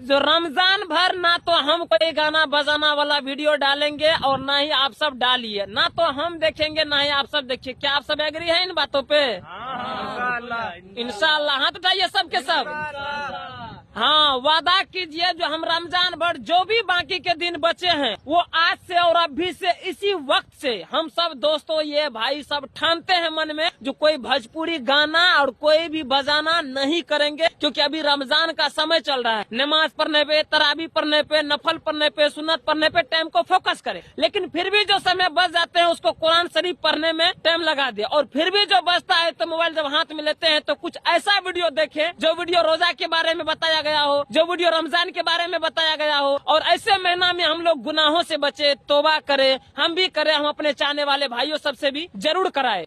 जो रमजान भर ना तो हम कोई गाना बजाना वाला वीडियो डालेंगे और ना ही आप सब डालिए, ना तो हम देखेंगे ना ही आप सब देखिए। क्या आप सब एग्री हैं इन बातों पे? इंशाअल्लाह हाथ उठाइए सबके सब। हाँ, वादा कीजिए जो हम रमजान भर जो भी बाकी के दिन बचे हैं वो आज से और अभी से इसी वक्त से हम सब दोस्तों ये भाई सब ठानते हैं मन में जो कोई भोजपुरी गाना और कोई भी बजाना नहीं करेंगे, क्योंकि अभी रमजान का समय चल रहा है। नमाज पढ़ने पे, तरावी पढ़ने पे, नफल पढ़ने पे, सुन्नत पढ़ने पे टाइम को फोकस करे, लेकिन फिर भी जो समय बच जाते हैं उसको कुरान शरीफ पढ़ने में टाइम लगा दे, और फिर भी जो बचता है तो मोबाइल जब हाथ में लेते हैं तो कुछ ऐसा वीडियो देखे जो वीडियो रोजा के बारे में बताया गया हो, जो वीडियो रमजान के बारे में बताया गया हो, और ऐसे महीना में हम लोग गुनाहों से बचे, तौबा करें, हम भी करें, हम अपने चाहने वाले भाइयों सबसे भी जरूर कराए।